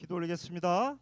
기도 올리겠습니다.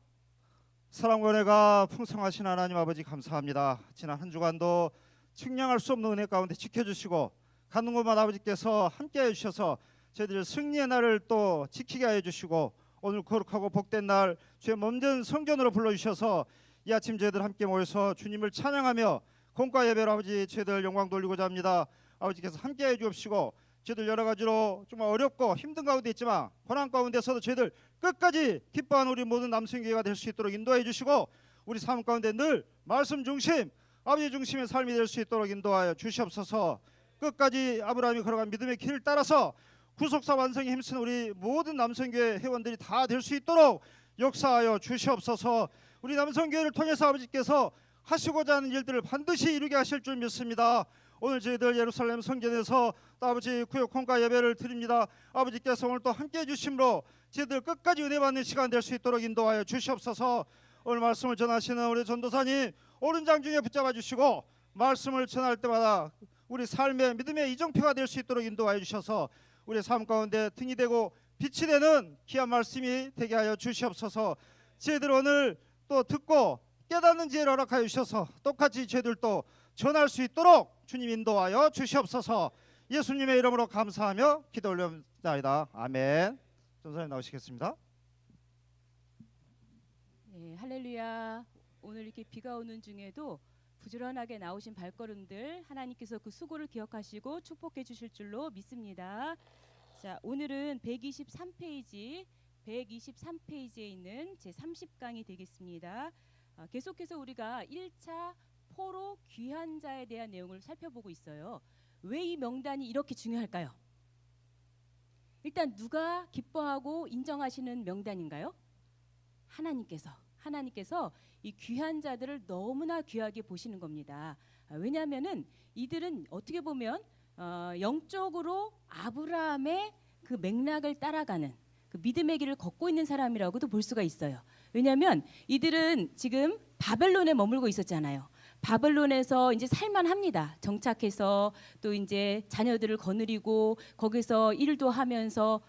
사랑과 은혜가 풍성하신 하나님 아버지 감사합니다. 지난 한 주간도 측량할 수 없는 은혜 가운데 지켜주시고 가는 곳마다 아버지께서 함께해 주셔서 저희들 승리의 날을 또 지키게 하여 주시고 오늘 거룩하고 복된 날 주의 몸된 성전으로 불러주셔서 이 아침 저희들 함께 모여서 주님을 찬양하며 공과 예배로 아버지 저희들 영광 돌리고자 합니다. 아버지께서 함께해 주옵시고 저희들 여러 가지로 정말 어렵고 힘든 가운데 있지만 고난 가운데서도 저희들 끝까지 기뻐하는 우리 모든 남성교회가 될 수 있도록 인도해 주시고 우리 삶 가운데 늘 말씀 중심 아버지 중심의 삶이 될 수 있도록 인도하여 주시옵소서. 끝까지 아브라함이 걸어간 믿음의 길을 따라서 구속사 완성에 힘쓰는 우리 모든 남성교회 회원들이 다 될 수 있도록 역사하여 주시옵소서. 우리 남성교회를 통해서 아버지께서 하시고자 하는 일들을 반드시 이루게 하실 줄 믿습니다. 오늘 저희들 예루살렘 성전에서 또 아버지 구역 hon과 예배를 드립니다. 아버지께서 오늘 또 함께해 주심으로 저희들 끝까지 은혜 받는 시간 될 수 있도록 인도하여 주시옵소서. 오늘 말씀을 전하시는 우리 전도사님 오른장 중에 붙잡아 주시고 말씀을 전할 때마다 우리 삶의 믿음의 이정표가 될 수 있도록 인도하여 주셔서 우리 삶 가운데 등이 되고 빛이 되는 귀한 말씀이 되게 하여 주시옵소서. 저희들 오늘 또 듣고 깨닫는 지혜를 허락하여 주셔서 똑같이 저희들도 전할 수 있도록 주님 인도하여 주시옵소서. 예수님의 이름으로 감사하며 기도 올려옵나이다. 아멘. 전사님 나오시겠습니다. 네, 할렐루야. 오늘 이렇게 비가 오는 중에도 부지런하게 나오신 발걸음들 하나님께서 그 수고를 기억하시고 축복해 주실 줄로 믿습니다. 자, 오늘은 123페이지에 있는 제 30강이 되겠습니다. 계속해서 우리가 1차 포로 귀한 자에 대한 내용을 살펴보고 있어요. 왜 이 명단이 이렇게 중요할까요? 일단 누가 기뻐하고 인정하시는 명단인가요? 하나님께서 이 귀한 자들을 너무나 귀하게 보시는 겁니다. 왜냐하면은 이들은 어떻게 보면 영적으로 아브라함의 그 맥락을 따라가는 그 믿음의 길을 걷고 있는 사람이라고도 볼 수가 있어요. 왜냐하면 이들은 지금 바벨론에 머물고 있었잖아요. 바벨론에서 이제 살만합니다. 정착해서 또 이제 자녀들을 거느리고 거기서 일도 하면서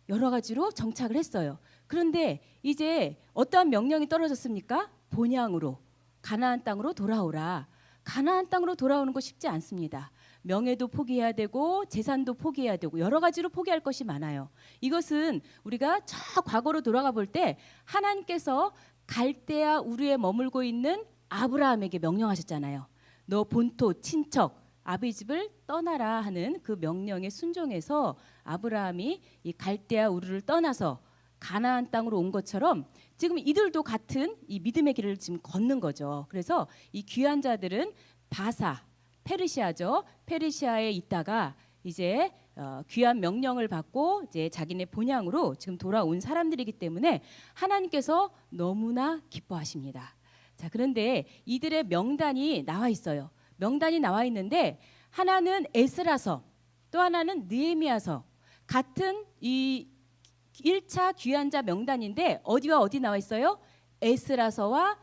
여러 가지로 정착을 했어요. 그런데 이제 어떠한 명령이 떨어졌습니까? 본향으로 가나안 땅으로 돌아오라. 가나안 땅으로 돌아오는 거 쉽지 않습니다. 명예도 포기해야 되고 재산도 포기해야 되고 여러 가지로 포기할 것이 많아요. 이것은 우리가 저 과거로 돌아가 볼 때 하나님께서 갈대아 우르에 머물고 있는 아브라함에게 명령하셨잖아요. 너 본토 친척 아비 집을 떠나라 하는 그 명령에 순종해서 아브라함이 이 갈대아 우르를 떠나서 가나안 땅으로 온 것처럼 지금 이들도 같은 이 믿음의 길을 지금 걷는 거죠. 그래서 이 귀한 자들은 바사 페르시아죠. 페르시아에 있다가 이제 귀한 명령을 받고 이제 자기네 본향으로 지금 돌아온 사람들이기 때문에 하나님께서 너무나 기뻐하십니다. 자, 그런데 이들의 명단이 나와 있어요. 명단이 나와 있는데 하나는 에스라서 또 하나는 느헤미야서 같은 이 1차 귀한 자 명단인데 어디와 어디 나와 있어요? 에스라서와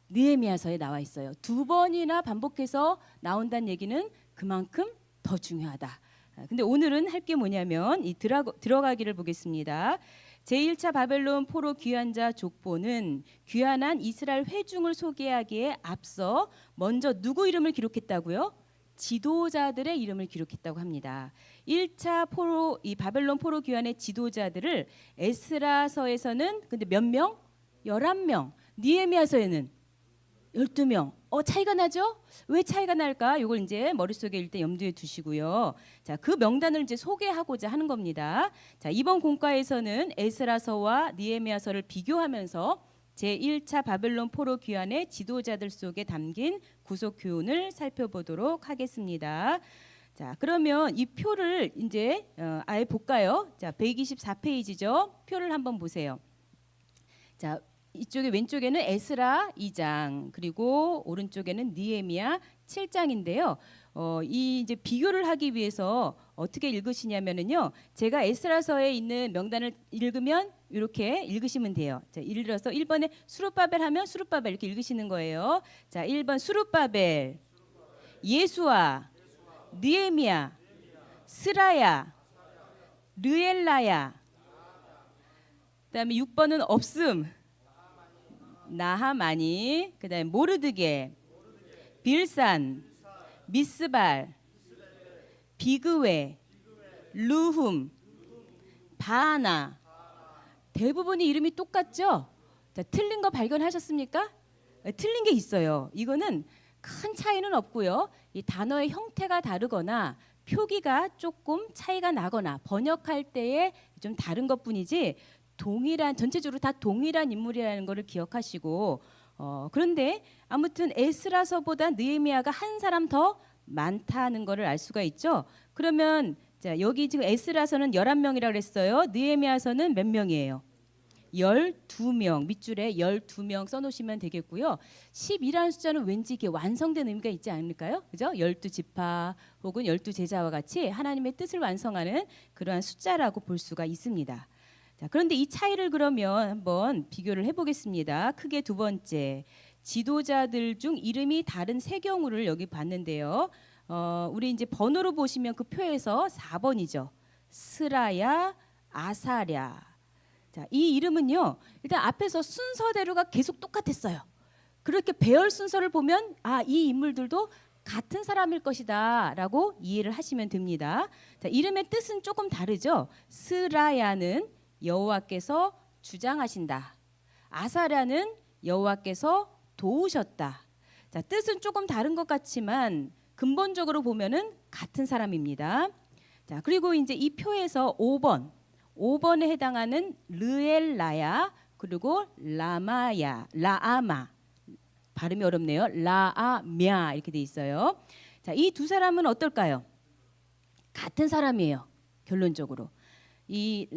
느헤미야서에 나와 있어요. 두 번이나 반복해서 나온다는 얘기는 그만큼 더 중요하다. 근데 오늘은 할 게 뭐냐면 이 들어가기를 보겠습니다. 제1차 바벨론 포로 귀한 자 족보는 귀환한 이스라엘 회중을 소개하기에 앞서 먼저 누구 이름을 기록했다고요? 지도자들의 이름을 기록했다고 합니다. 1차 포로 이 바벨론 포로 귀환의 지도자들을 에스라서에서는 근데 몇 명? 11명. 느헤미야서에는 12명. 차이가 나죠? 왜 차이가 날까? 이걸 이제 머릿속에 일단 염두에 두시고요. 자, 그 명단을 이제 소개하고자 하는 겁니다. 자, 이번 공과에서는 에스라서와 느헤미야서를 비교하면서 제1차 바벨론 포로 귀환의 지도자들 속에 담긴 구속 교훈을 살펴보도록 하겠습니다. 자, 그러면 이 표를 이제 아예 볼까요? 자, 124페이지죠. 표를 한번 보세요. 자, 이쪽에 왼쪽에는 에스라 2장 그리고 오른쪽에는 느헤미야 7장인데요. 이 이제 비교를 하기 위해서 어떻게 읽으시냐면은요. 제가 에스라서에 있는 명단을 읽으면 이렇게 읽으시면 돼요. 자, 예를 들어서 1번에 수룹바벨 하면 수룹바벨 이렇게 읽으시는 거예요. 자, 1번 수룹바벨, 예수아, 느헤미야, 스라야, 르엘라야, 그다음에 6번은 없음. 나하마니. 그다음에 모르드게, 빌산, 미스발, 비그웨, 루훔, 바하나. 대부분이 이름이 똑같죠? 자, 틀린 거 발견하셨습니까? 틀린 게 있어요. 이거는 큰 차이는 없고요. 이 단어의 형태가 다르거나 표기가 조금 차이가 나거나 번역할 때에 좀 다른 것뿐이지 동일한, 전체적으로 다 동일한 인물이라는 것을 기억하시고, 그런데 아무튼 에스라서보다 느헤미야가 한 사람 더 많다는 것을 알 수가 있죠. 그러면 자, 여기 지금 에스라서는 11명이라고 그랬어요. 느헤미야서는 몇 명이에요? 12명. 밑줄에 12명 써놓으시면 되겠고요. 10이라는 숫자는 왠지 이게 완성된 의미가 있지 않을까요? 그죠? 12지파 혹은 12제자와 같이 하나님의 뜻을 완성하는 그러한 숫자라고 볼 수가 있습니다. 자, 그런데 이 차이를 그러면 한번 비교를 해보겠습니다. 크게 두 번째, 지도자들 중 이름이 다른 세 경우를 여기 봤는데요. 우리 이제 번호로 보시면 그 표에서 4번이죠. 스라야, 아사랴. 자, 이 이름은요, 일단 앞에서 순서대로가 계속 똑같았어요. 그렇게 배열 순서를 보면 이 인물들도 같은 사람일 것이다라고 이해를 하시면 됩니다. 자, 이름의 뜻은 조금 다르죠. 스라야는 여호와께서 주장하신다. 아사랴는 여호와께서 도우셨다. 자, 뜻은 조금 다른 것 같지만 근본적으로 보면은 같은 사람입니다. 자, 그리고 이제 이 표에서 5번에 해당하는 르엘라야 그리고 라아마 발음이 어렵네요. 라아म्야 이렇게 돼 있어요. 자, 이 두 사람은 어떨까요? 같은 사람이에요. 결론적으로. 이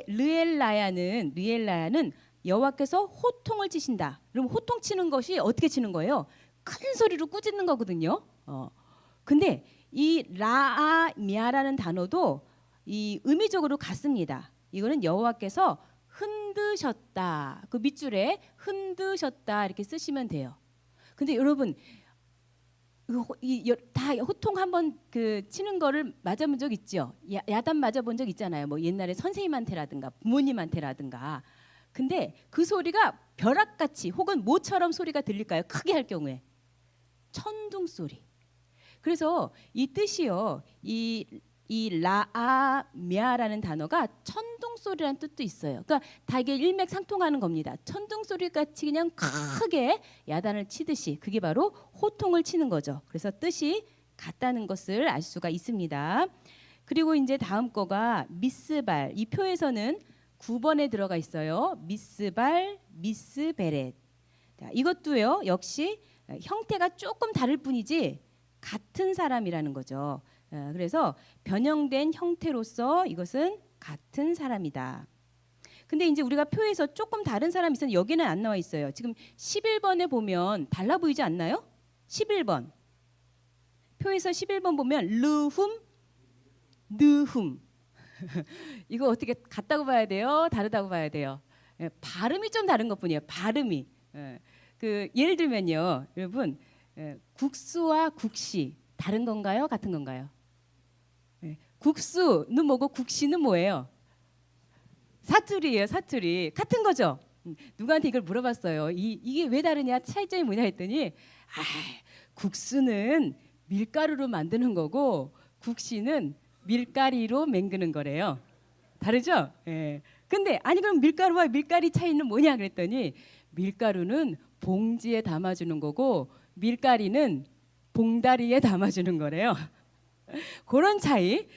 르엘라야는 여호와께서 호통을 치신다. 그럼 호통 치는 것이 어떻게 치는 거예요? 큰 소리로 꾸짖는 거거든요. 근데 이 라아म्야라는 단어도 이 의미적으로 같습니다. 이거는 여호와께서 흔드셨다. 그 밑줄에 흔드셨다 이렇게 쓰시면 돼요. 근데 여러분 다 호통 한번 그 치는 거를 맞아본 적 있죠? 야단 맞아본 적 있잖아요. 뭐 옛날에 선생님한테라든가 부모님한테라든가. 근데 그 소리가 벼락같이 혹은 모처럼 소리가 들릴까요? 크게 할 경우에 천둥 소리. 그래서 이 뜻이요. 이 라아म्야라는 단어가 천둥 소리라는 뜻도 있어요. 그러니까 다 이게 일맥상통하는 겁니다. 천둥 소리 같이 그냥 크게 야단을 치듯이 그게 바로 호통을 치는 거죠. 그래서 뜻이 같다는 것을 알 수가 있습니다. 그리고 이제 다음 거가 미스발. 이 표에서는 9번에 들어가 있어요. 미스발, 미스베렛. 자, 이것도요. 역시 형태가 조금 다를 뿐이지 같은 사람이라는 거죠. 그래서 변형된 형태로서 이것은 같은 사람이다. 근데 이제 우리가 표에서 조금 다른 사람이 있었는데 여기는 안 나와 있어요. 지금 11번에 보면 달라 보이지 않나요? 11번. 표에서 11번 보면 르훔, 느훔. 이거 어떻게 같다고 봐야 돼요? 다르다고 봐야 돼요? 발음이 좀 다른 것뿐이에요. 발음이. 그 예를 들면요. 여러분 국수와 국시 다른 건가요? 같은 건가요? 국수는 뭐고 국시는 뭐예요? 사투리예요. 사투리. 같은 거죠. 누구한테 이걸 물어봤어요. 이게 왜 다르냐? 차이점이 뭐냐 했더니 국수는 밀가루로 만드는 거고 국시는 밀가리로 맹그는 거래요. 다르죠? 예. 근데 아니 그럼 밀가루와 밀가리 차이는 뭐냐 그랬더니 밀가루는 봉지에 담아주는 거고 밀가리는 봉다리에 담아주는 거래요. 그런 차이일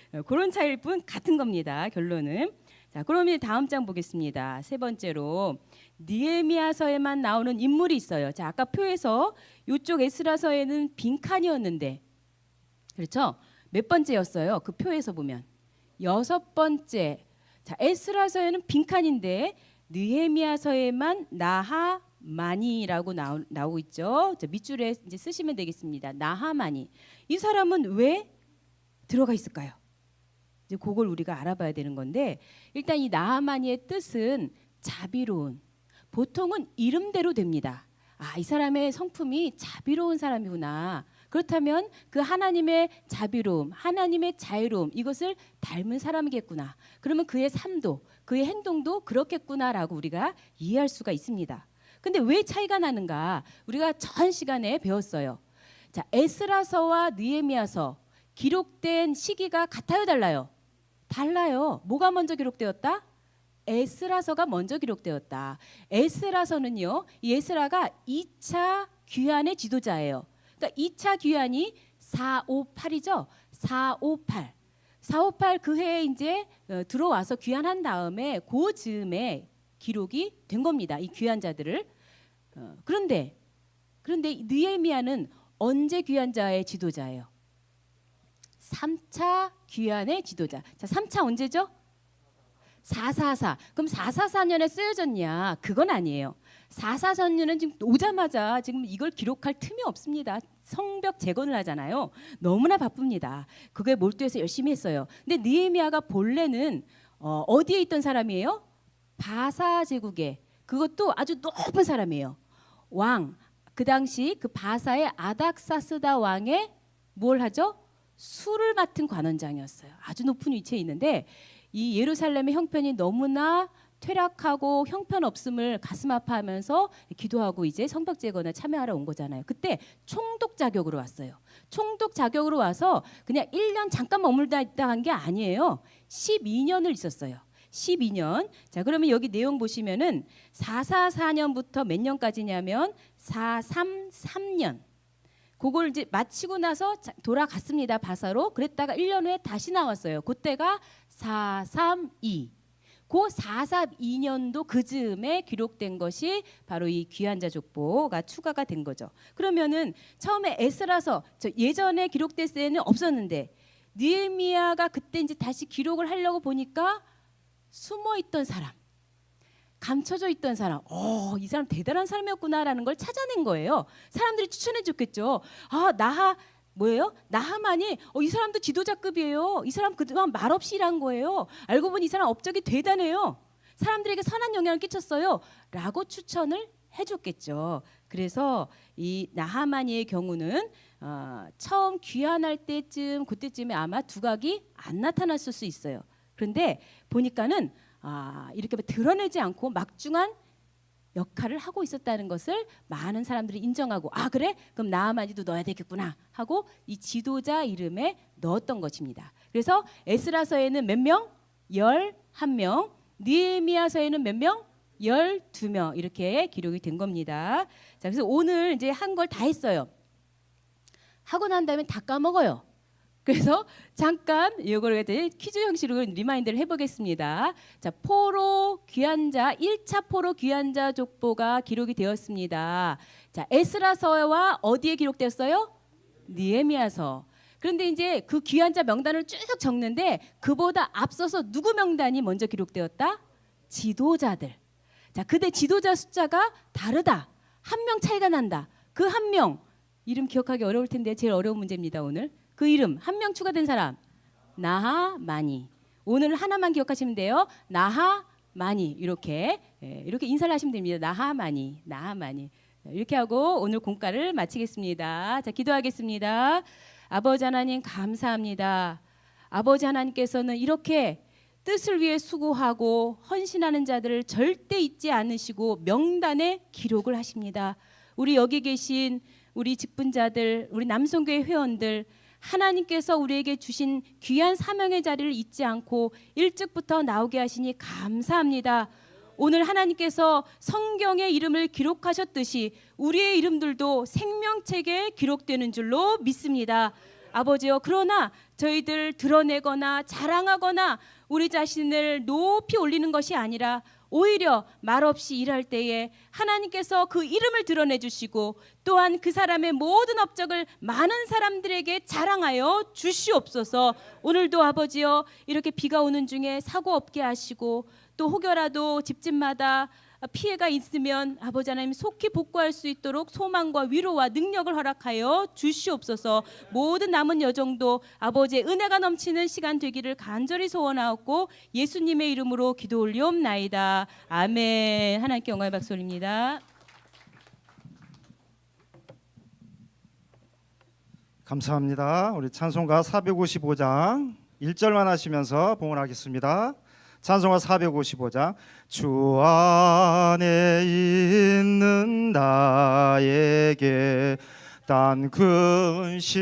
뿐 같은 겁니다. 결론은. 자, 그러면 다음 장 보겠습니다. 세 번째로 느헤미야서에만 나오는 인물이 있어요. 자, 아까 표에서 이쪽 에스라서에는 빈칸이었는데, 그렇죠? 몇 번째였어요? 그 표에서 보면 6번째. 자, 에스라서에는 빈칸인데 느헤미야서에만 나하마니라고 나오고 있죠. 자, 밑줄에 이제 쓰시면 되겠습니다. 나하마니. 이 사람은 왜 들어가 있을까요? 이제 그걸 우리가 알아봐야 되는 건데 일단 이 나하마니의 뜻은 자비로운. 보통은 이름대로 됩니다. 이 사람의 성품이 자비로운 사람이구나. 그렇다면 그 하나님의 자비로움, 하나님의 자유로움 이것을 닮은 사람이겠구나. 그러면 그의 삶도 그의 행동도 그렇겠구나라고 우리가 이해할 수가 있습니다. 근데 왜 차이가 나는가? 우리가 전 시간에 배웠어요. 자, 에스라서와 느헤미야서 기록된 시기가 같아요, 달라요? 달라요. 뭐가 먼저 기록되었다? 에스라서가 먼저 기록되었다. 에스라서는요, 이 에스라가 2차 귀환의 지도자예요. 그러니까 2차 귀환이 458이죠. 458. 458 그 해에 이제 들어와서 귀환한 다음에 그 즈음에 기록이 된 겁니다. 이 귀환자들을. 그런데 느헤미야는 언제 귀환자의 지도자예요? 3차 귀환의 지도자. 자, 3차 언제죠? 444. 그럼 444년에 쓰여졌냐? 그건 아니에요. 444년은 지금 오자마자 지금 이걸 기록할 틈이 없습니다. 성벽 재건을 하잖아요. 너무나 바쁩니다. 그거에 몰두해서 열심히 했어요. 근데 느헤미야가 본래는 어디에 있던 사람이에요? 바사 제국에. 그것도 아주 높은 사람이에요. 왕. 그 당시 그 바사의 아닥사스다 왕의 뭘 하죠? 술을 맡은 관원장이었어요. 아주 높은 위치에 있는데 이 예루살렘의 형편이 너무나 퇴락하고 형편없음을 가슴 아파하면서 기도하고 이제 성벽 재건에 참여하러 온 거잖아요. 그때 총독 자격으로 왔어요. 총독 자격으로 와서 그냥 1년 잠깐 머물다 있다 한 게 아니에요. 12년을 있었어요. 12년. 자, 그러면 여기 내용 보시면은 444년부터 몇 년까지냐면 433년. 그걸 이제 마치고 나서 돌아갔습니다. 바사로. 그랬다가 1년 후에 다시 나왔어요. 그때가 432. 그 432년도 그 즈음에 기록된 것이 바로 이 귀환자 족보가 추가가 된 거죠. 그러면은 처음에 에스라서 예전에 기록됐을 때는 없었는데 느헤미야가 그때 이제 다시 기록을 하려고 보니까 숨어 있던 사람, 감춰져 있던 사람, 이 사람 대단한 사람이었구나라는 걸 찾아낸 거예요. 사람들이 추천해 줬겠죠. 뭐예요? 나하만이 이 사람도 지도자급이에요. 이 사람 그동안 말없이 일한 거예요. 알고 보니 이 사람 업적이 대단해요. 사람들에게 선한 영향을 끼쳤어요. 라고 추천을 해줬겠죠. 그래서 이 나하만이의 경우는 처음 귀환할 때쯤 그때쯤에 아마 두각이 안 나타났을 수 있어요. 그런데 보니까는 이렇게 드러내지 않고 막중한 역할을 하고 있었다는 것을 많은 사람들이 인정하고 그래? 그럼 나하만이도 넣어야 되겠구나 하고 이 지도자 이름에 넣었던 것입니다. 그래서 에스라서에는 몇 명? 11명. 느헤미야서에는 몇 명? 12명 이렇게 기록이 된 겁니다. 자, 그래서 오늘 이제 한 걸 다 했어요. 하고 난 다음에 다 까먹어요. 그래서 잠깐 이걸 이제 퀴즈 형식으로 리마인드를 해보겠습니다. 자, 포로 귀환자 1차 포로 귀환자 족보가 기록이 되었습니다. 자, 에스라서와 어디에 기록되었어요? 느헤미야서. 그런데 이제 그 귀환자 명단을 쭉 적는데 그보다 앞서서 누구 명단이 먼저 기록되었다? 지도자들. 자, 그때 지도자 숫자가 다르다. 한 명 차이가 난다. 그 한 명 이름 기억하기 어려울 텐데 제일 어려운 문제입니다 오늘. 그 이름 한 명 추가된 사람 나하만이. 오늘 하나만 기억하시면 돼요. 나하만이 이렇게 인사를 하시면 됩니다. 나하만이 이렇게 하고 오늘 공과를 마치겠습니다. 자, 기도하겠습니다. 아버지 하나님 감사합니다. 아버지 하나님께서는 이렇게 뜻을 위해 수고하고 헌신하는 자들을 절대 잊지 않으시고 명단에 기록을 하십니다. 우리 여기 계신 우리 직분자들, 우리 남성교회 회원들 하나님께서 우리에게 주신 귀한 사명의 자리를 잊지 않고 일찍부터 나오게 하시니 감사합니다. 오늘 하나님께서 성경에 이름을 기록하셨듯이 우리의 이름들도 생명책에 기록되는 줄로 믿습니다. 아버지요, 그러나 저희들 드러내거나 자랑하거나 우리 자신을 높이 올리는 것이 아니라 오히려 말없이 일할 때에 하나님께서 그 이름을 드러내 주시고 또한 그 사람의 모든 업적을 많은 사람들에게 자랑하여 주시옵소서. 오늘도 아버지여 이렇게 비가 오는 중에 사고 없게 하시고 또 혹여라도 집집마다 피해가 있으면 아버지 하나님 속히 복구할 수 있도록 소망과 위로와 능력을 허락하여 주시옵소서. 모든 남은 여정도 아버지의 은혜가 넘치는 시간 되기를 간절히 소원하옵고 예수님의 이름으로 기도 올리옵나이다. 아멘. 하나님께 영광의 박수 올립니다. 감사합니다. 우리 찬송가 455장 1절만 하시면서 봉헌하겠습니다. 찬송가 455장 주 안에 있는 나에게 딴 근심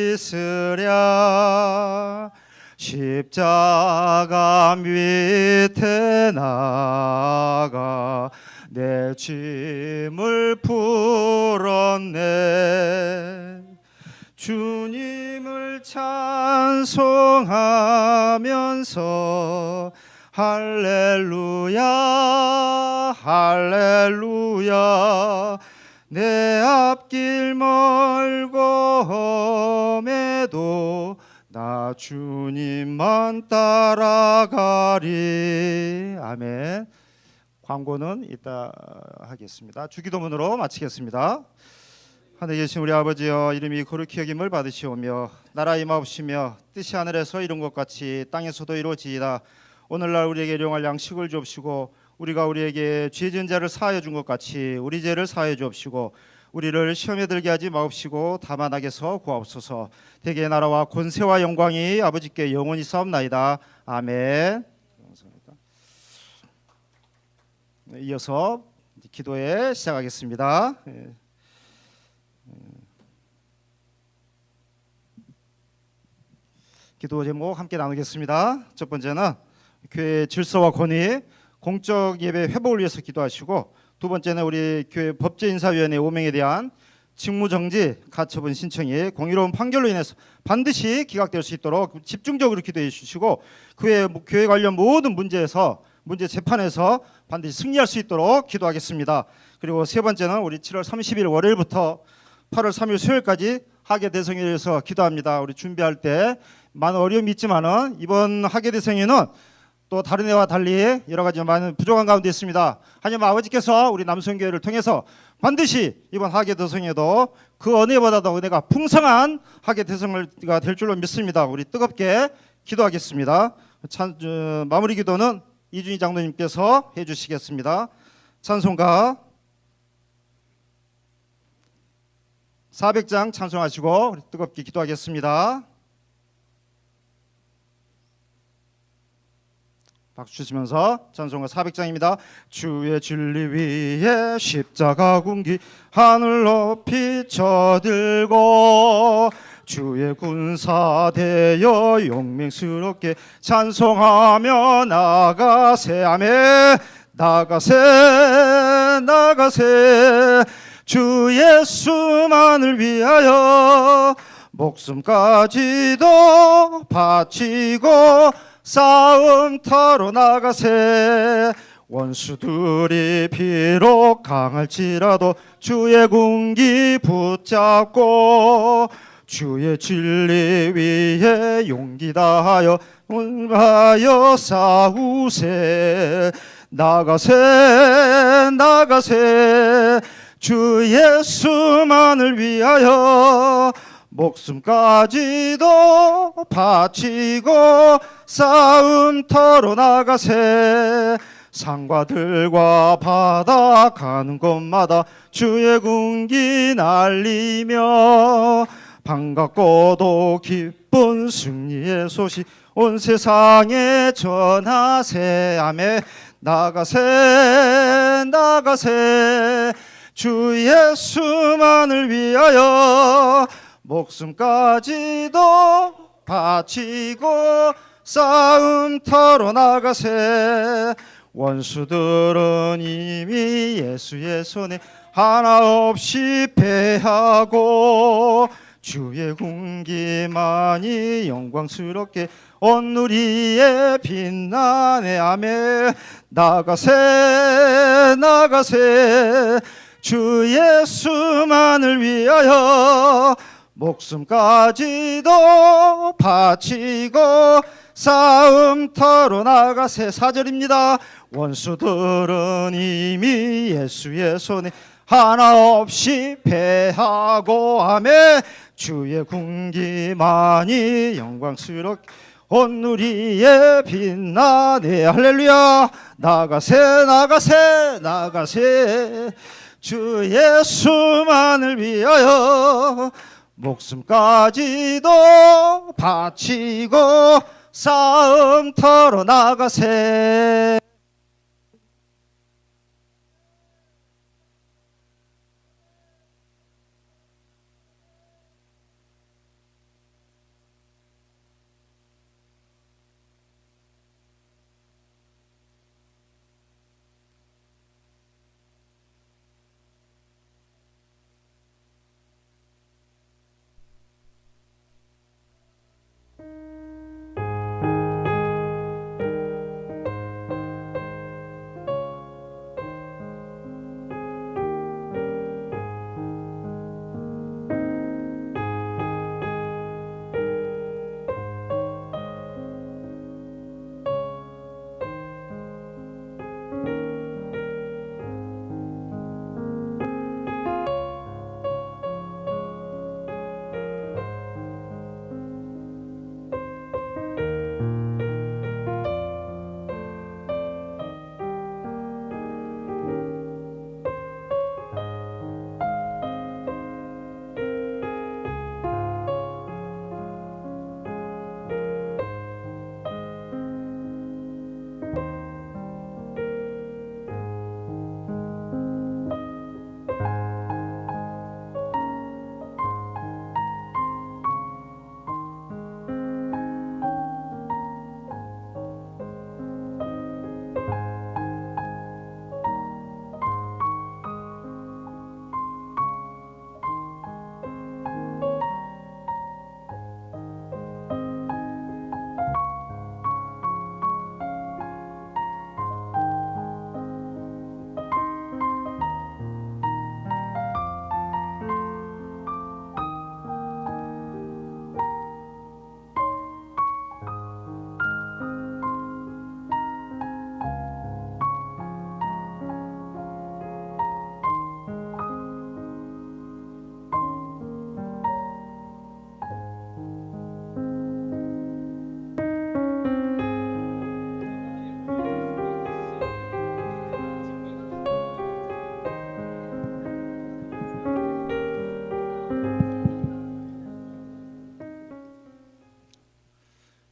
있으랴 십자가 밑에 나가 내 짐을 풀었네 주님을 찬송하면서 할렐루야 할렐루야 내 앞길 멀고 험해도 나 주님만 따라가리. 아멘. 광고는 이따 하겠습니다. 주기도문으로 마치겠습니다. 하늘에 계신 우리 아버지여 이름이 거룩히 여김을 받으시오며 나라 임하옵시며 뜻이 하늘에서 이룬 것 같이 땅에서도 이루어지이다. 오늘날 우리에게 일용할 양식을 주옵시고 우리가 우리에게 죄 지은 자를 사하여 준 것 같이 우리 죄를 사하여 주옵시고 우리를 시험에 들게 하지 마옵시고 다만 악에서 구하옵소서. 대개의 나라와 권세와 영광이 아버지께 영원히 싸움나이다. 아멘. 이어서 기도에 시작하겠습니다. 기도 제목 함께 나누겠습니다. 첫 번째는 교회 질서와 권위, 공적 예배 회복을 위해서 기도하시고, 두 번째는 우리 교회 법제인사위원회 5명에 대한 직무정지, 가처분 신청이 공의로운 판결로 인해서 반드시 기각될 수 있도록 집중적으로 기도해 주시고, 교회 관련 모든 문제 재판에서 반드시 승리할 수 있도록 기도하겠습니다. 그리고 세 번째는 우리 7월 30일 월요일부터 8월 3일 수요일까지 학예 대성회에 대해서 기도합니다. 우리 준비할 때 많은 어려움이 있지만은 이번 학예 대성회는 또 다른 해와 달리 여러 가지 많은 부족한 가운데 있습니다. 하지만 아버지께서 우리 남성교회를 통해서 반드시 이번 학예 대성회도 그 은혜보다도 은혜가 풍성한 학예 대성회가 될 줄로 믿습니다. 우리 뜨겁게 기도하겠습니다. 마무리 기도는 이준희 장로님께서 해주시겠습니다. 찬송가 400장 찬송하시고 우리 뜨겁게 기도하겠습니다. 박수 주시면서 찬송가 400장입니다. 주의 진리 위에 십자가 군기 하늘 높이 쳐들고 주의 군사 되어 용맹스럽게 찬송하며 나가세. 아멘. 나가세 주 예수만을 위하여 목숨까지도 바치고 싸움터로 나가세. 원수들이 비록 강할지라도 주의 군기 붙잡고 주의 진리 위에 용기 다하여 싸우세. 나가세 주 예수만을 위하여 목숨까지도 바치고 싸움터로 나가세. 상과들과 바다 가는 곳마다 주의 군기 날리며 반갑고도 기쁜 승리의 소식 온 세상에 전하세. 아멘. 나가세 주 예수만을 위하여 목숨까지도 바치고 싸움터로 나가세. 원수들은 이미 예수의 손에 하나 없이 패하고 주의 군기만이 영광스럽게 온 누리에 빛나네. 아멘. 나가세 주 예수만을 위하여 목숨까지도 바치고 싸움터로 나가세. 4절입니다. 원수들은 이미 예수의 손에 하나 없이 패하고 아멘. 주의 군기만이 영광스럽게 온 누리에 빛나네. 할렐루야. 나가세 주 예수만을 위하여 목숨까지도 바치고 싸움터로 나가세.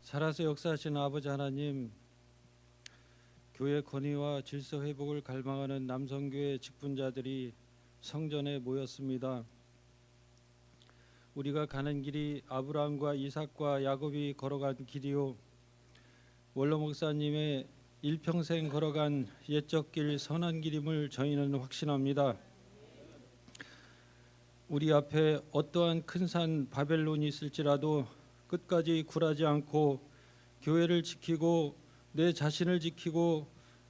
살아서 역사하시는 아버지 하나님, 교회 권위와 질서 회복을 갈망하는 남성교회 직분자들이 성전에 모였습니다. 우리가 가는 길이 아브라함과 이삭과 야곱이 걸어간 길이요, 원로 목사님의 일평생 걸어간 옛적 길 선한 길임을 저희는 확신합니다. 우리 앞에 어떠한 큰 산 바벨론이 있을지라도 끝까지 굴하지 않고 교회를 지키고 내 자신을 지키고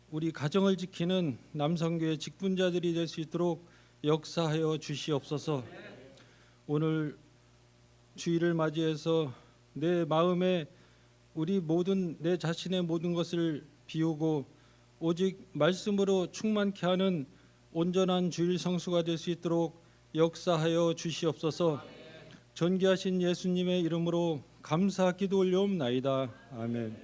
우리 가정을 지키는 남성교회 직분자들이 될 수 있도록 역사하여 주시옵소서. 오늘 주일을 맞이해서 내 마음에 우리 모든 내 자신의 모든 것을 비우고 오직 말씀으로 충만케 하는 온전한 주일 성수가 될 수 있도록 역사하여 주시옵소서. 존귀하신 예수님의 이름으로 감사 기도 올려옵나이다. 아멘.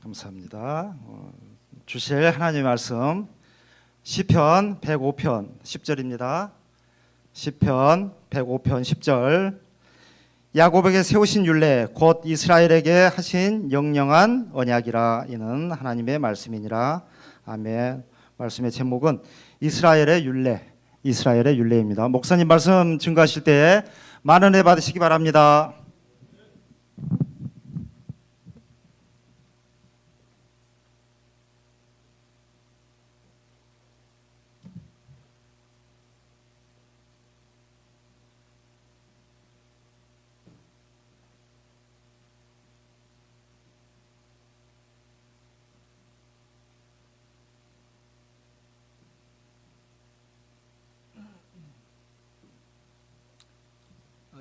감사합니다. 주실 하나님의 말씀 시편 105편 10절입니다. 시편 105편 10절. 야곱에게 세우신 율례 곧 이스라엘에게 하신 영영한 언약이라. 이는 하나님의 말씀이니라. 아멘. 말씀의 제목은 이스라엘의 율례, 이스라엘의 율례입니다. 목사님 말씀 증거하실 때에 많은 은혜 받으시기 바랍니다.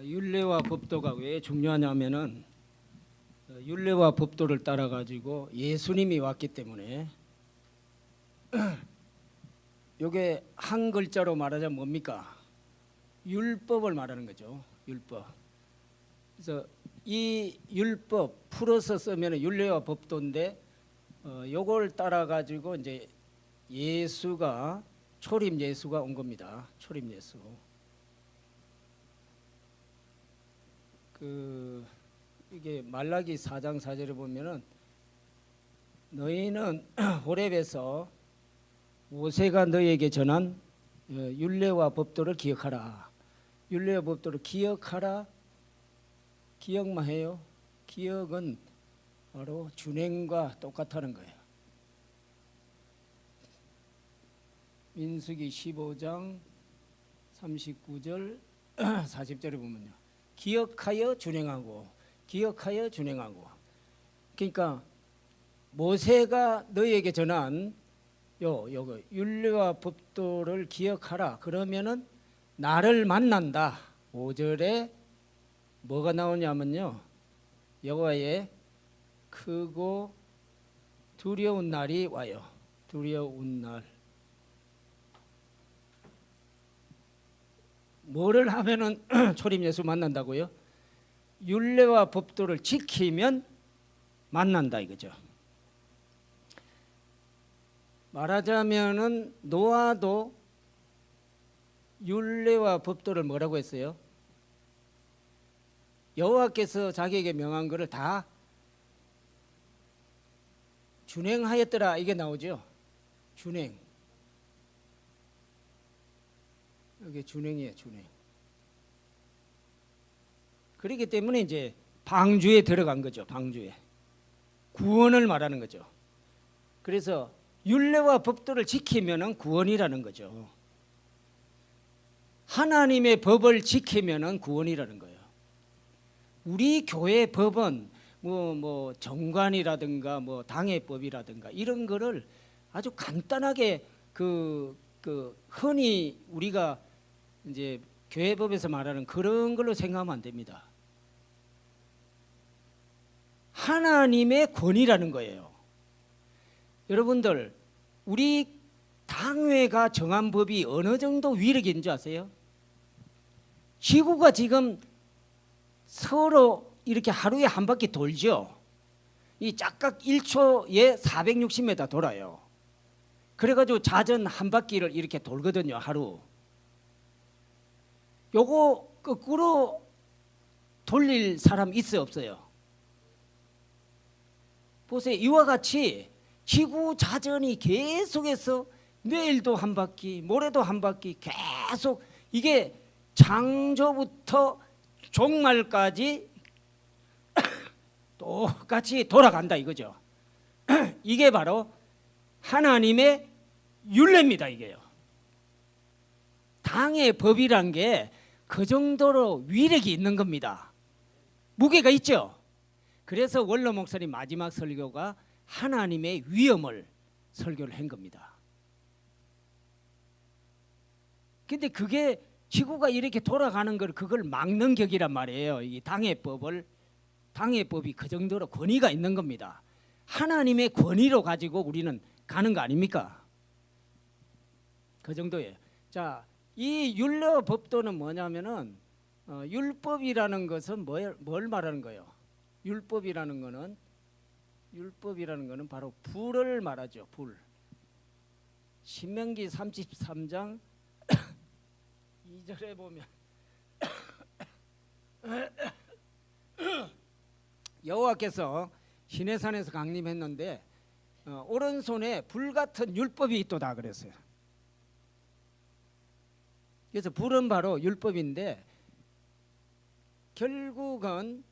율례와 법도가 왜 중요하냐면은 율례와 법도를 따라 가지고 예수님이 왔기 때문에 이게 한 글자로 말하자면 뭡니까? 율법을 말하는 거죠. 율법. 그래서 이 율법 풀어서 쓰면 율례와 법도인데 요걸 따라 가지고 이제 예수가 초림 예수가 온 겁니다. 초림 예수. 이게 말라기 4장 4절에 보면은 너희는 호렙에서 모세가 너희에게 전한 율례와 법도를 기억하라. 율례와 법도를 기억하라. 기억만 해요. 기억은 바로 준행과 똑같다는 거예요. 민수기 15장 39절 40절에 보면요. 기억하여 준행하고 기억하여 준행하고. 그러니까 모세가 너희에게 전한 요거 율례와 법도를 기억하라. 그러면은 나를 만난다. 5절에 뭐가 나오냐면요. 여호와의 크고 두려운 날이 와요. 두려운 날. 뭐를 하면은 초림 예수 만난다고요? 율례와 법도를 지키면 만난다 이거죠. 말하자면은 노아도 율례와 법도를 뭐라고 했어요? 여호와께서 자기에게 명한 것을 다 준행하였더라 이게 나오죠. 준행. 이게 준행이에요, 준행. 그렇기 때문에 이제 방주에 들어간 거죠, 방주에. 구원을 말하는 거죠. 그래서 율례와 법도를 지키면은 구원이라는 거죠. 하나님의 법을 지키면은 구원이라는 거예요. 우리 교회 법은 뭐 정관이라든가 뭐 당회법이라든가 이런 거를 아주 간단하게 흔히 우리가 이제 교회법에서 말하는 그런 걸로 생각하면 안 됩니다. 하나님의 권위라는 거예요. 여러분들 우리 당회가 정한 법이 어느 정도 위력이 있는 줄 아세요? 지구가 지금 서로 이렇게 하루에 한 바퀴 돌죠. 이 짝각 1초에 460m 돌아요. 그래가지고 자전 한 바퀴를 이렇게 돌거든요, 하루. 요거 거꾸로 돌릴 사람 있어요, 없어요? 보세요. 이와 같이 지구 자전이 계속해서 내일도 한 바퀴, 모레도 한 바퀴 계속 이게 창조부터 종말까지 똑같이 돌아간다 이거죠. 이게 바로 하나님의 율례입니다. 이게요. 당의 법이란 게 그 정도로 위력이 있는 겁니다. 무게가 있죠. 그래서 원로 목사님 마지막 설교가 하나님의 위엄을 설교를 한 겁니다. 근데 그게 지구가 이렇게 돌아가는 걸 그걸 막는 격이란 말이에요. 이 당회법이 그 정도로 권위가 있는 겁니다. 하나님의 권위로 가지고 우리는 가는 거 아닙니까? 그 정도예요. 자, 이 율례와 법도는 뭐냐면은 율법이라는 것은 뭘 말하는 거예요? 율법이라는 거는 바로 불을 말하죠. 불. 신명기 33장 2절에 보면 여호와께서 시내산에서 강림했는데 오른손에 불 같은 율법이 있도다 그랬어요. 그래서 불은 바로 율법인데 결국은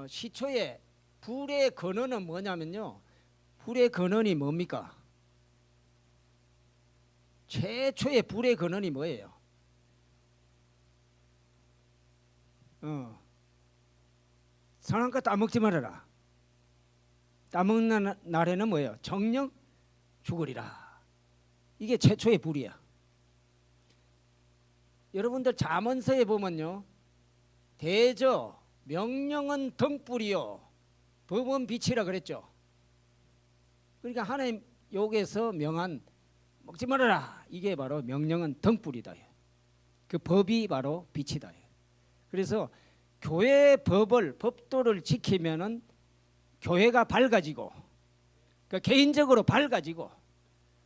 시초에 불의 근원은 뭐냐면요. 불의 근원이 뭡니까? 최초의 불의 근원이 뭐예요? 선악과 따먹지 말아라. 따먹는 날에는 뭐예요? 정령 죽으리라. 이게 최초의 불이야. 여러분들 잠언서에 보면요. 대저 명령은 등불이요 법은 빛이라 그랬죠. 그러니까 하나님 여기서 명한 먹지 말아라. 이게 바로 명령은 등불이다. 그 법이 바로 빛이다. 그래서 교회 법도를 지키면은 교회가 밝아지고, 그러니까 개인적으로 밝아지고,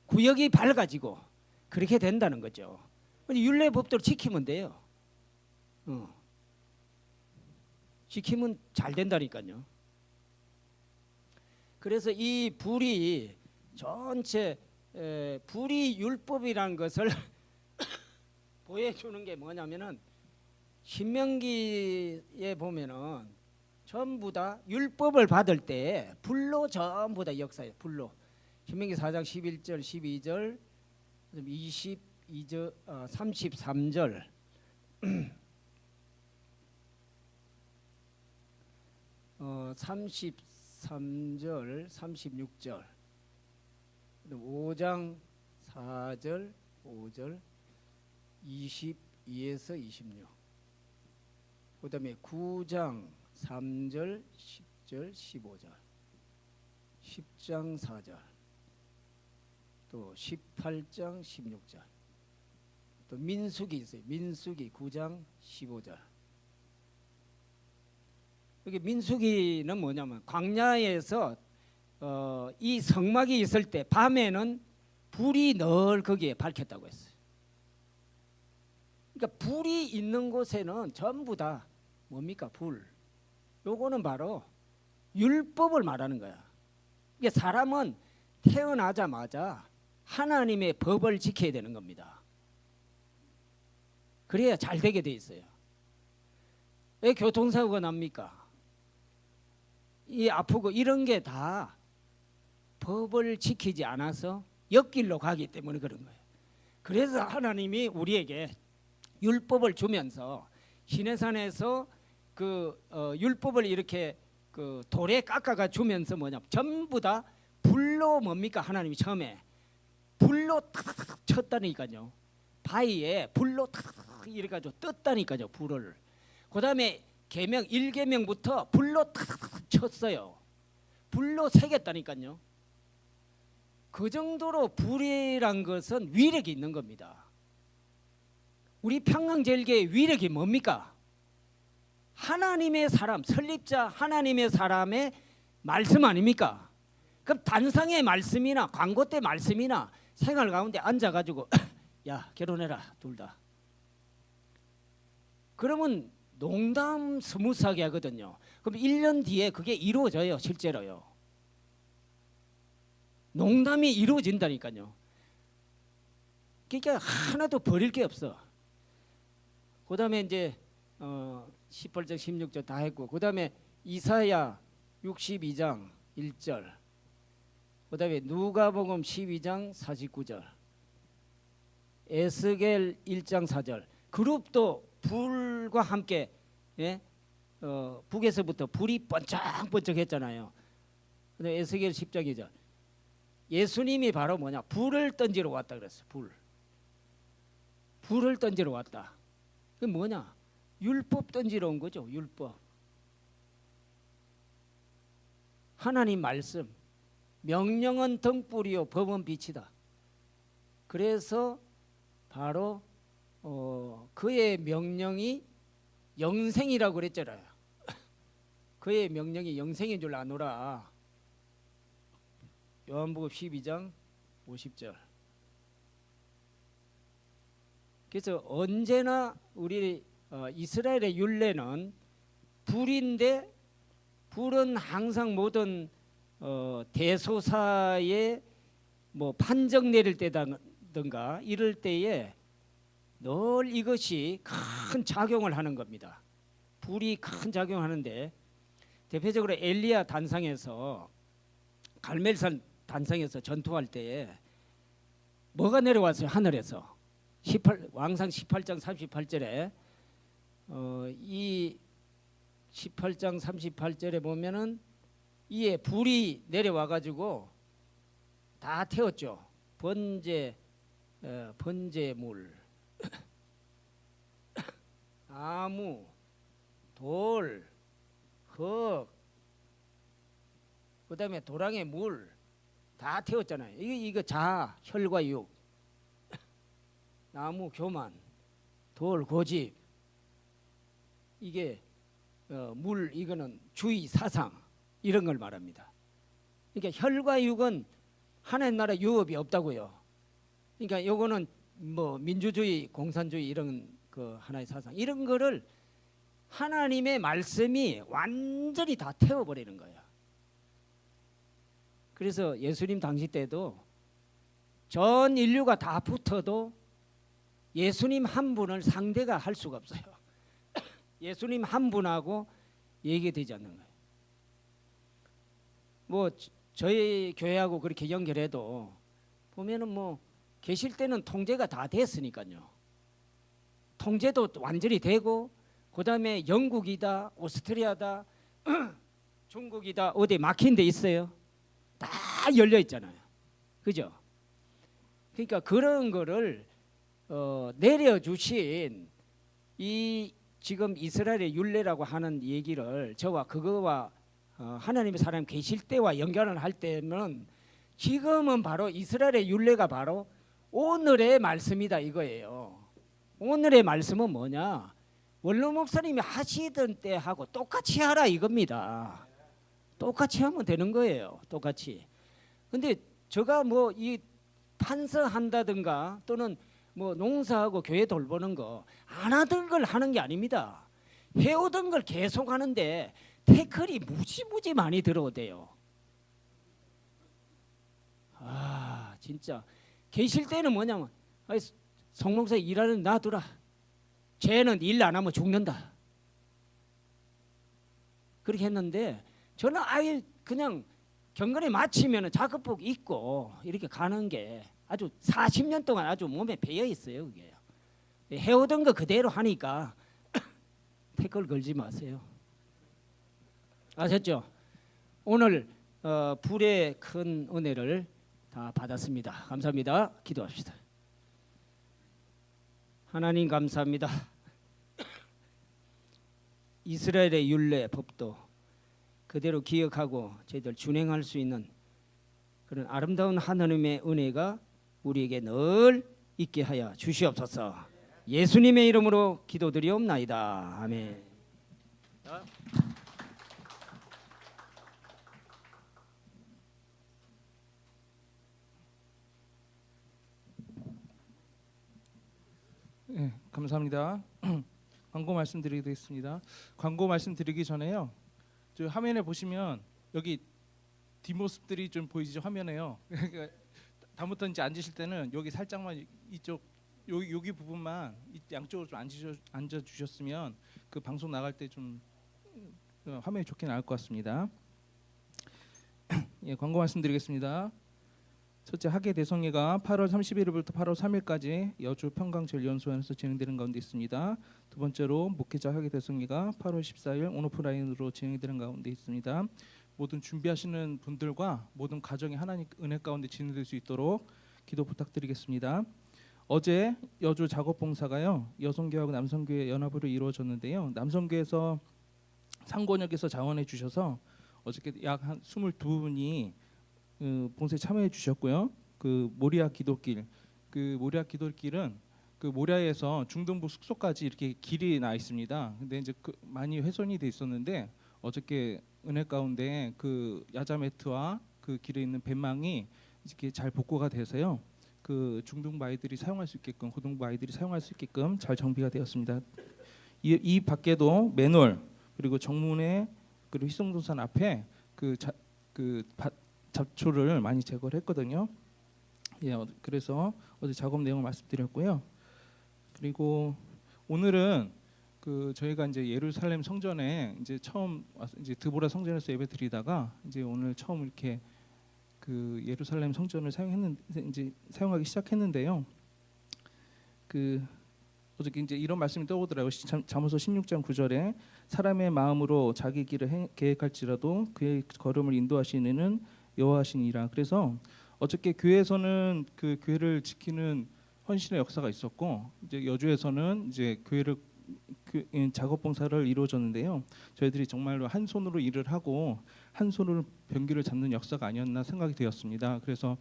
구역이 밝아지고, 그렇게 된다는 거죠. 율례 법도를 지키면 돼요. 지키면 잘 된다니까요. 그래서 이 불이 전체 불이 율법이라는 것을 보여주는 게 뭐냐면은 신명기에 보면은 전부 다 율법을 받을 때 불로 전부 다 역사예요. 불로. 신명기 4장 11절, 12절, 22절, 33절, 33절, 36절, 5장 4절, 5절, 22에서 26. 그다음에 9장 3절, 10절, 15절, 10장 4절, 또 18장 16절, 또 민수기 있어요. 민수기 9장 15절. 여기 민수기는 뭐냐면 광야에서 이 성막이 있을 때 밤에는 불이 늘 거기에 밝혔다고 했어요. 그러니까 불이 있는 곳에는 전부 다 뭡니까? 불. 요거는 바로 율법을 말하는 거야. 이게 사람은 태어나자마자 하나님의 법을 지켜야 되는 겁니다. 그래야 잘 되게 돼 있어요. 왜 교통사고가 납니까? 이 아프고 이런 게 다 법을 지키지 않아서 옆길로 가기 때문에 그런 거예요. 그래서 하나님이 우리에게 율법을 주면서 시내산에서 그 율법을 이렇게 그 돌에 깎아가 주면서 뭐냐 전부 다 불로 뭡니까? 하나님이 처음에 불로 탁탁탁 쳤다니까요. 바위에 불로 탁탁 이래 가지고 떴다니까요. 불을. 그다음에 계명 1계명부터 불로 탁탁탁 쳤어요. 불로 새겼다니까요. 그 정도로 불이란 것은 위력이 있는 겁니다. 우리 평강제일교의 위력이 뭡니까? 하나님의 사람, 설립자 하나님의 사람의 말씀 아닙니까? 그럼 단상의 말씀이나 광고 때 말씀이나 생활 가운데 앉아가지고 야 결혼해라 둘 다. 그러면 농담 스무스하게 하거든요. 그럼 1년 뒤에 그게 이루어져요. 실제로요. 농담이 이루어진다니까요. 그러니까 하나도 버릴 게 없어. 그 다음에 이제 18절 16절 다 했고 그 다음에 이사야 62장 1절 그 다음에 누가복음 12장 49절 에스겔 1장 4절 그룹도 불과 함께 예? 북에서부터 불이 번쩍번쩍 했잖아요. 근데 에스겔 10장 2절 예수님이 바로 뭐냐 불을 던지러 왔다 그랬어. 불을 던지러 왔다. 그 뭐냐 율법 던지러 온 거죠. 율법. 하나님 말씀 명령은 등불이요 법은 빛이다. 그래서 바로 그의 명령이 영생이라고 그랬잖아요. 그의 명령이 영생인 줄 아노라. 요한복음 12장 50절. 그래서 언제나 우리 이스라엘의 율례는 불인데 불은 항상 모든 대소사에 뭐 판정 내릴 때든가 이럴 때에 늘 이것이 큰 작용을 하는 겁니다. 불이 큰 작용하는데 대표적으로 엘리야 단상에서 갈멜산 단상에서 전투할 때에 뭐가 내려왔어요? 하늘에서 왕상 18장 38절에 이 18장 38절에 보면은 이에 불이 내려와 가지고 다 태웠죠. 번제물, 나무, 돌, 흙, 그다음에 도랑의 물 다 태웠잖아요. 이거 자, 혈과 육, 나무, 교만, 돌, 고집, 이게 물 이거는 주의 사상 이런 걸 말합니다. 그러니까 혈과 육은 하나님 나라 유업이 없다고요. 그러니까 요거는 뭐 민주주의, 공산주의 이런 그 하나의 사상 이런 거를 하나님의 말씀이 완전히 다 태워버리는 거예요. 그래서 예수님 당시 때도 전 인류가 다 붙어도 예수님 한 분을 상대가 할 수가 없어요. 예수님 한 분하고 얘기되지 않는 거예요. 뭐 저희 교회하고 그렇게 연결해도 보면은 뭐 계실 때는 통제가 다 됐으니까요. 통제도 완전히 되고 그다음에 영국이다, 오스트리아다, 중국이다 어디 막힌 데 있어요. 다 열려 있잖아요. 그죠? 그러니까 그런 거를 내려주신 이 지금 이스라엘의 율례라고 하는 얘기를 저와 그거와 하나님의 사람 계실 때와 연결을 할 때는 지금은 바로 이스라엘의 율례가 바로 오늘의 말씀이다 이거예요. 오늘의 말씀은 뭐냐? 원로 목사님이 하시던 때하고 똑같이 하라 이겁니다. 똑같이 하면 되는 거예요. 똑같이. 근데 제가 뭐 이 판서한다든가 또는 뭐 농사하고 교회 돌보는 거 안 하던 걸 하는 게 아닙니다. 해오던 걸 계속 하는데 태클이 무지무지 많이 들어오대요. 아 진짜 계실 때는 뭐냐면 성목사 일하는 놔두라. 쟤는 일 안 하면 죽는다. 그렇게 했는데 저는 아예 그냥 경건에 마치면 작업복 입고 이렇게 가는 게 아주 40년 동안 아주 몸에 배어 있어요. 그게 해오던 거 그대로 하니까 태클 걸지 마세요. 아셨죠? 오늘 불의 큰 은혜를 다 받았습니다. 감사합니다. 기도합시다. 하나님 감사합니다. 이스라엘의 율례 법도 그대로 기억하고 저희들 준행할 수 있는 그런 아름다운 하나님의 은혜가 우리에게 늘 있게 하여 주시옵소서. 예수님의 이름으로 기도드리옵나이다. 아멘. 네, 감사합니다. 광고 말씀드리겠습니다. 광고 말씀드리기 전에요. 저 화면에 보시면 여기 뒷모습들이 좀 보이시죠? 화면에요. 다음부터 이제 앉으실 때는 여기 살짝만 이쪽 여기 부분만 양쪽으로 좀 앉아 주셨으면 그 방송 나갈 때 좀 화면이 좋게 나올 것 같습니다. 예, 광고 말씀드리겠습니다. 첫째, 학예 대성회가 8월 31일부터 8월 3일까지 여주 평강제일연수원에서 진행되는 가운데 있습니다. 두 번째로 목회자 학예 대성회가 8월 14일 온오프라인으로 진행되는 가운데 있습니다. 모든 준비하시는 분들과 모든 가정이 하나님 은혜 가운데 진행될 수 있도록 기도 부탁드리겠습니다. 어제 여주 작업봉사가요 여성교회하고 남성교회 연합으로 이루어졌는데요. 남성교회에서 상권역에서 자원해 주셔서 어저께 약 한 22분이 봉사에 참여해 주셨고요. 그 모리아 기도길, 그 모리아 기도길은 그 모리아에서 중등부 숙소까지 이렇게 길이 나 있습니다. 근데 이제 많이 훼손이 돼 있었는데 어저께 은혜 가운데 그 야자 매트와 그 길에 있는 벤망이 이렇게 잘 복구가 돼서요. 그 중등부 아이들이 사용할 수 있게끔 고등부 아이들이 사용할 수 있게끔 잘 정비가 되었습니다. 이 밖에도 맨홀 그리고 정문에 그리고 희성동산 앞에 잡초를 많이 제거를 했거든요. 예, 그래서 어제 작업 내용을 말씀드렸고요. 그리고 오늘은 그 저희가 이제 예루살렘 성전에 이제 처음 와서 이제 드보라 성전에서 예배 드리다가 이제 오늘 처음 이렇게 그 예루살렘 성전을 사용하기 시작했는데요. 그 어저께 이제 이런 말씀이 떠오더라고요. 잠언서 16장 9절에 사람의 마음으로 자기 길을 계획할지라도 그의 걸음을 인도하시는 이는 여호와시니라. 그래서 어저께 교회에서는 그 교회를 지키는 헌신의 역사가 있었고 이제 여주에서는 이제 교회를 작업 봉사를 이루어졌는데요. 저희들이 정말로 한 손으로 일을 하고 한 손으로 병기를 잡는 역사가 아니었나 생각이 되었습니다. 그래서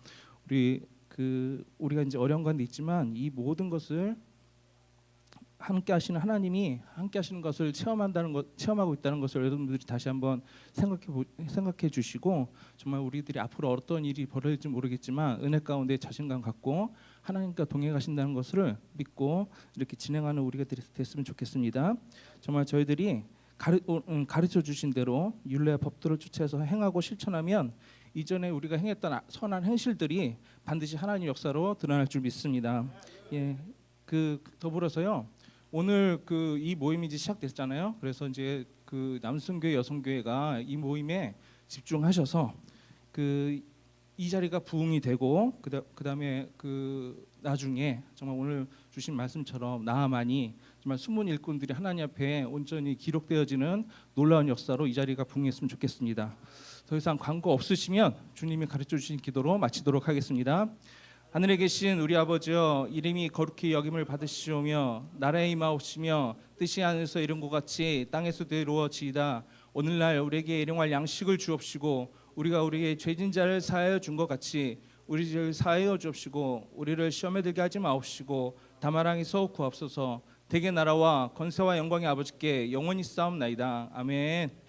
우리가 이제 어려운 가운데 있지만 이 모든 것을 함께 하시는 하나님이 함께 하시는 것을 체험하고 있다는 것을 여러분들이 다시 한번 생각해 주시고, 정말 우리들이 앞으로 어떤 일이 벌어질지 모르겠지만 은혜 가운데 자신감 갖고 하나님과 동행 가신다는 것을 믿고 이렇게 진행하는 우리가 됐으면 좋겠습니다. 정말 저희들이 가르쳐 주신 대로 율례와 법도를 쫓아서 행하고 실천하면 이전에 우리가 행했던 선한 행실들이 반드시 하나님 역사로 드러날 줄 믿습니다. 예, 더불어서요. 오늘 이 모임이 이제 시작됐잖아요. 그래서 이제 남순교회 여성교회가 이 모임에 집중하셔서 이 자리가 부흥이 되고 그다음에 나중에 정말 오늘 주신 말씀처럼 나아만이 정말 숨은 일꾼들이 하나님 앞에 온전히 기록되어지는 놀라운 역사로 이 자리가 부흥했으면 좋겠습니다. 더 이상 광고 없으시면 주님이 가르쳐 주신 기도로 마치도록 하겠습니다. 하늘에 계신 우리 아버지여, 이름이 거룩히 여김을 받으시오며 나라에 임하옵시며 뜻이 하늘에서 이룬 것 같이 땅에서도 이루어지이다. 오늘날 우리에게 일용할 양식을 주옵시고 우리가 우리의 죄진 자를 사하여 준 것 같이 우리 죄를 사하여 주옵시고 우리를 시험에 들게 하지 마옵시고 다만 항에서 구하옵소서. 대개 나라와 권세와 영광의 아버지께 영원히 싸움나이다. 아멘.